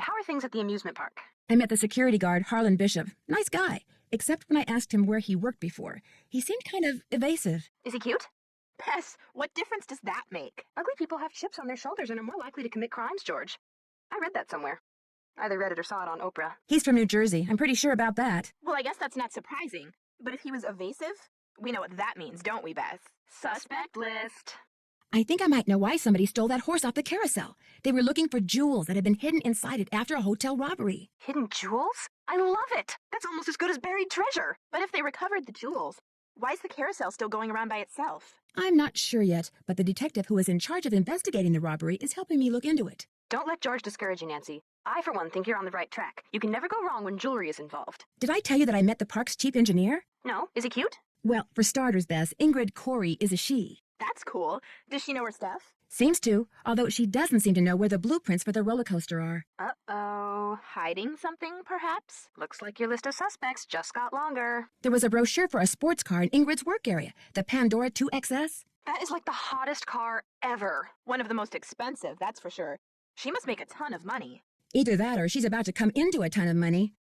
how are things at the amusement park? I met the security guard, Harlan Bishop. Nice guy, except when I asked him where he worked before. He seemed kind of evasive. Is he cute? Pess, what difference does that make? Ugly people have chips on their shoulders and are more likely to commit crimes, George. I read that somewhere. Either read it or saw it on Oprah. He's from New Jersey. I'm pretty sure about that. Well, I guess that's not surprising. But if he was evasive, we know what that means, don't we, Beth? Suspect list. I think I might know why somebody stole that horse off the carousel. They were looking for jewels that had been hidden inside it after a hotel robbery. Hidden jewels? I love it. That's almost as good as buried treasure. But if they recovered the jewels, why is the carousel still going around by itself? I'm not sure yet, but the detective who is in charge of investigating the robbery is helping me look into it. Don't let George discourage you, Nancy. I, for one, think you're on the right track. You can never go wrong when jewelry is involved. Did I tell you that I met the park's chief engineer? No? Is he cute? Well, for starters, Bess, Ingrid Corey is a she. That's cool. Does she know her stuff? Seems to, although she doesn't seem to know where the blueprints for the roller coaster are. Uh-oh. Hiding something, perhaps? Looks like your list of suspects just got longer. There was a brochure for a sports car in Ingrid's work area, the Pandora 2XS. That is like the hottest car ever. One of the most expensive, that's for sure. She must make a ton of money. Either that or she's about to come into a ton of money.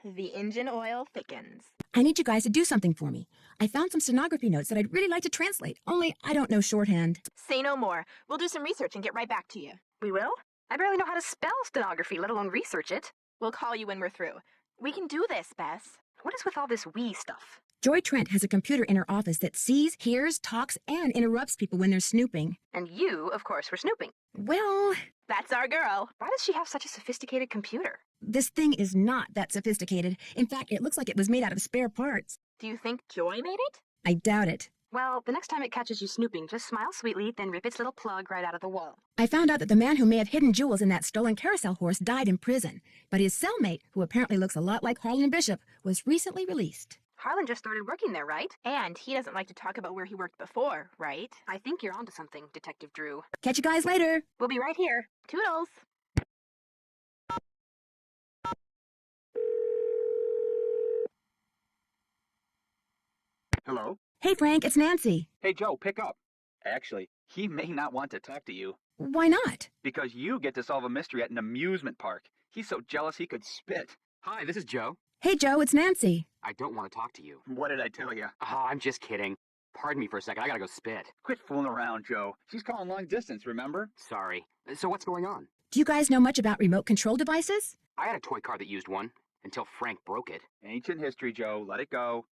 The engine oil thickens. I need you guys to do something for me. I found some stenography notes that I'd really like to translate, only I don't know shorthand. Say no more. We'll do some research and get right back to you. We will? I barely know how to spell stenography, let alone research it. We'll call you when we're through. We can do this, Bess. What is with all this we stuff? Joy Trent has a computer in her office that sees, hears, talks, and interrupts people when they're snooping. And you, of course, were snooping. Well, that's our girl. Why does she have such a sophisticated computer? This thing is not that sophisticated. In fact, it looks like it was made out of spare parts. Do you think Joy made it? I doubt it. Well, the next time it catches you snooping, just smile sweetly, then rip its little plug right out of the wall. I found out that the man who may have hidden jewels in that stolen carousel horse died in prison, but his cellmate, who apparently looks a lot like Harlan Bishop, was recently released. Harlan just started working there, right? And he doesn't like to talk about where he worked before, right? I think you're onto something, Detective Drew. Catch you guys later. We'll be right here. Toodles. Hello? Hey, Frank, it's Nancy. Hey, Joe, pick up. Actually, he may not want to talk to you. Why not? Because you get to solve a mystery at an amusement park. He's so jealous he could spit. Hi, this is Joe. Hey, Joe, it's Nancy. I don't want to talk to you. What did I tell you? Oh, I'm just kidding. Pardon me for a second. I gotta go spit. Quit fooling around, Joe. She's calling long distance, remember? Sorry. So what's going on? Do you guys know much about remote control devices? I had a toy car that used one until Frank broke it. Ancient history, Joe. Let it go.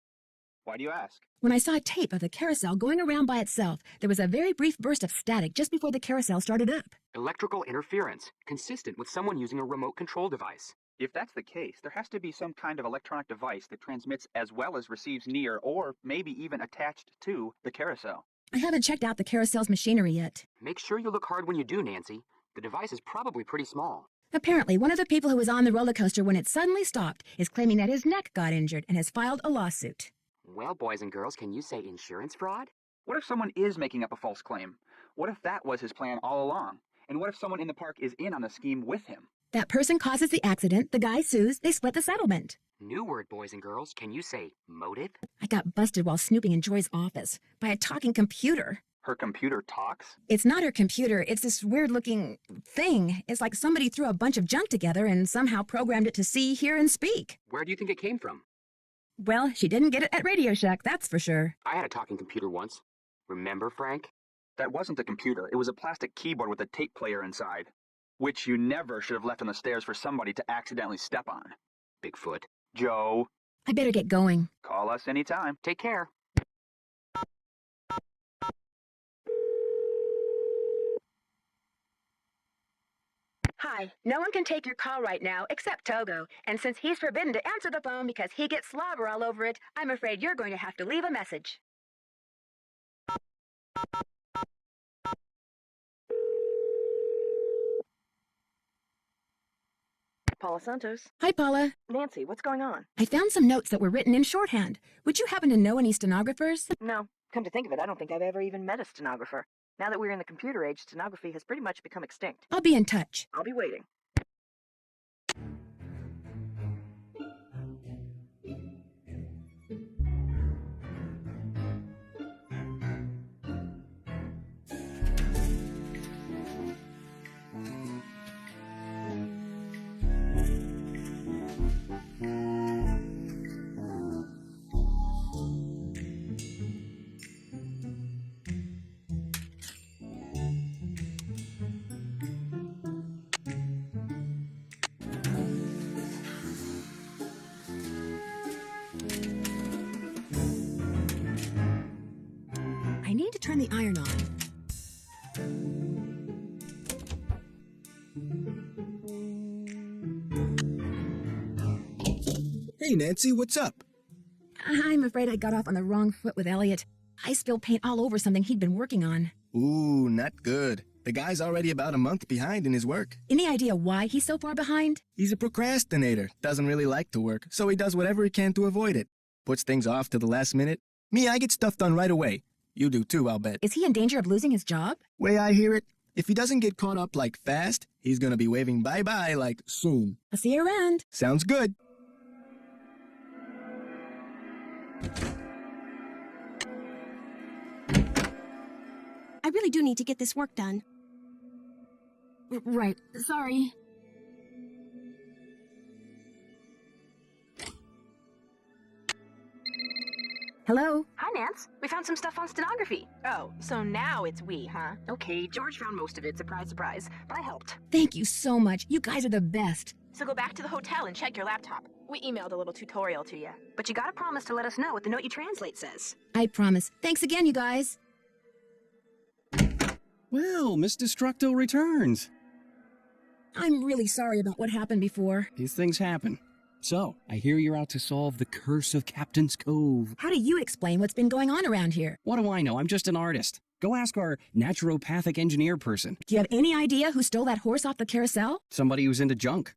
Why do you ask? When I saw a tape of the carousel going around by itself, there was a very brief burst of static just before the carousel started up. Electrical interference, consistent with someone using a remote control device. If that's the case, there has to be some kind of electronic device that transmits as well as receives near, or maybe even attached to, the carousel. I haven't checked out the carousel's machinery yet. Make sure you look hard when you do, Nancy. The device is probably pretty small. Apparently, one of the people who was on the roller coaster when it suddenly stopped is claiming that his neck got injured and has filed a lawsuit. Well, boys and girls, can you say insurance fraud? What if someone is making up a false claim? What if that was his plan all along? And what if someone in the park is in on the scheme with him? That person causes the accident, the guy sues, they split the settlement. New word, boys and girls. Can you say motive? I got busted while snooping in Joy's office by a talking computer. Her computer talks? It's not her computer, it's this weird-looking thing. It's like somebody threw a bunch of junk together and somehow programmed it to see, hear, and speak. Where do you think it came from? Well, she didn't get it at Radio Shack, that's for sure. I had a talking computer once. Remember, Frank? That wasn't a computer. It was a plastic keyboard with a tape player inside, which you never should have left on the stairs for somebody to accidentally step on. Bigfoot. Joe. I better get going. Call us anytime. Take care. Hi, no one can take your call right now except Togo, and since he's forbidden to answer the phone because he gets slobber all over it, I'm afraid you're going to have to leave a message. Paula Santos. Hi, Paula. Nancy, what's going on? I found some notes that were written in shorthand. Would you happen to know any stenographers? No. Come to think of it, I don't think I've ever even met a stenographer. Now that we're in the computer age, stenography has pretty much become extinct. I'll be in touch. I'll be waiting. I need to turn the iron on. Hey, Nancy, what's up? I'm afraid I got off on the wrong foot with Elliot. I spilled paint all over something he'd been working on. Ooh, not good. The guy's already about a month behind in his work. Any idea why he's so far behind? He's a procrastinator, doesn't really like to work, so he does whatever he can to avoid it. Puts things off to the last minute. Me, I get stuff done right away. You do too, I'll bet. Is he in danger of losing his job? Way I hear it, if he doesn't get caught up like fast, he's gonna be waving bye-bye like soon. I'll see you around. Sounds good. I really do need to get this work done. Right. Sorry. Hello? Hi, Nance. We found some stuff on stenography. Oh, so now it's we, huh? Okay, George found most of it, surprise, surprise. But I helped. Thank you so much. You guys are the best. So go back to the hotel and check your laptop. We emailed a little tutorial to you. But you gotta promise to let us know what the note you translate says. I promise. Thanks again, you guys. Well, Miss Destructo returns. I'm really sorry about what happened before. These things happen. So, I hear you're out to solve the curse of Captain's Cove. How do you explain what's been going on around here? What do I know? I'm just an artist. Go ask our naturopathic engineer person. Do you have any idea who stole that horse off the carousel? Somebody who's into junk.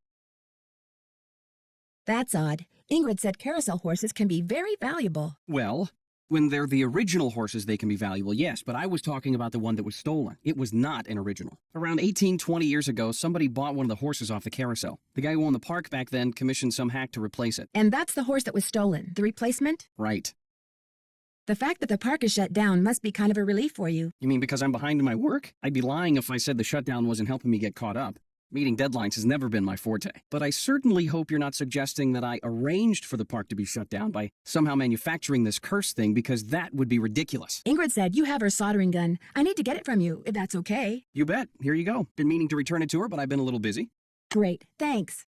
That's odd. Ingrid said carousel horses can be very valuable. Well, when they're the original horses, they can be valuable, yes, but I was talking about the one that was stolen. It was not an original. Around 20 years ago, somebody bought one of the horses off the carousel. The guy who owned the park back then commissioned some hack to replace it. And that's the horse that was stolen, the replacement? Right. The fact that the park is shut down must be kind of a relief for you. You mean because I'm behind in my work? I'd be lying if I said the shutdown wasn't helping me get caught up. Meeting deadlines has never been my forte. But I certainly hope you're not suggesting that I arranged for the park to be shut down by somehow manufacturing this curse thing, because that would be ridiculous. Ingrid said you have her soldering gun. I need to get it from you, if that's okay. You bet. Here you go. Been meaning to return it to her, but I've been a little busy. Great, thanks.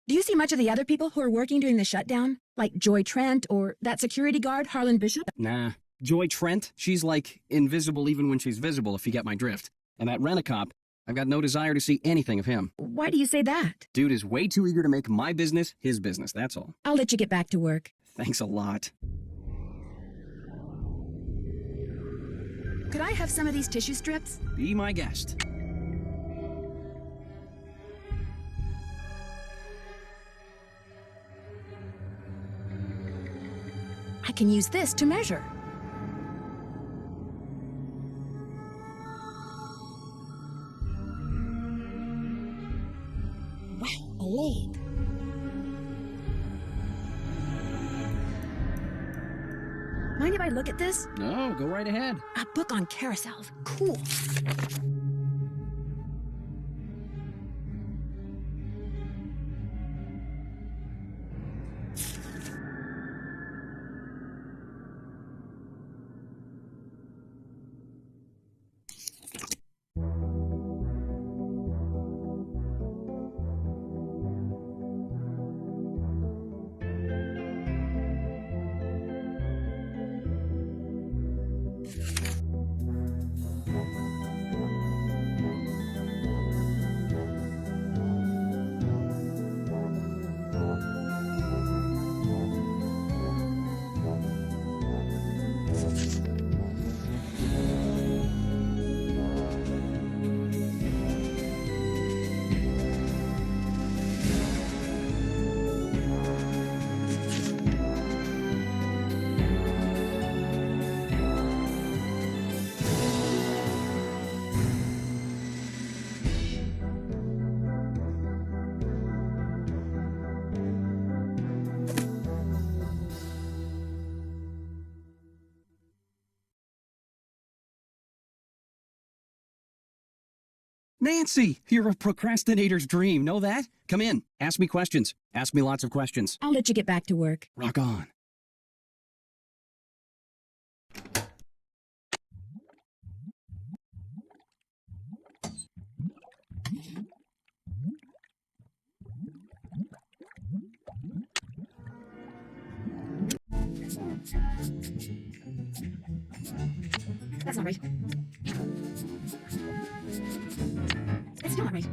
Do you see much of the other people who are working during the shutdown? Like Joy Trent or that security guard, Harlan Bishop? Nah. Joy Trent, she's like invisible even when she's visible, if you get my drift. And that rent-a-cop, I've got no desire to see anything of him. Why do you say that? Dude is way too eager to make my business his business, that's all. I'll let you get back to work. Thanks a lot. Could I have some of these tissue strips? Be my guest. I can use this to measure. Wow, a lathe. Mind if I look at this? No, go right ahead. A book on carousels. Cool. Nancy, you're a procrastinator's dream. Know that? Come in. Ask me questions. Ask me lots of questions. I'll let you get back to work. Rock on. That's not right. It's still not right.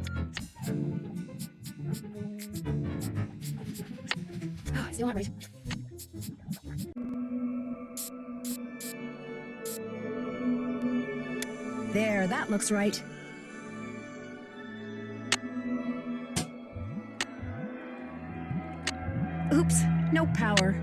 Oh, still not right. There, that looks right. Oops, no power.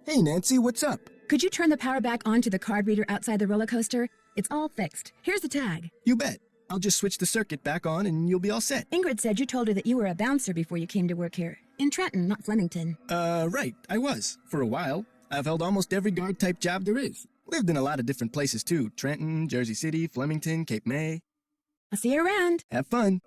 Hey, Nancy, what's up? Could you turn the power back on to the card reader outside the roller coaster? It's all fixed. Here's the tag. You bet. I'll just switch the circuit back on and you'll be all set. Ingrid said you told her that you were a bouncer before you came to work here. In Trenton, not Flemington. Right, I was. For a while. I've held almost every guard-type job there is. Lived in a lot of different places, too. Trenton, Jersey City, Flemington, Cape May. I'll see you around. Have fun.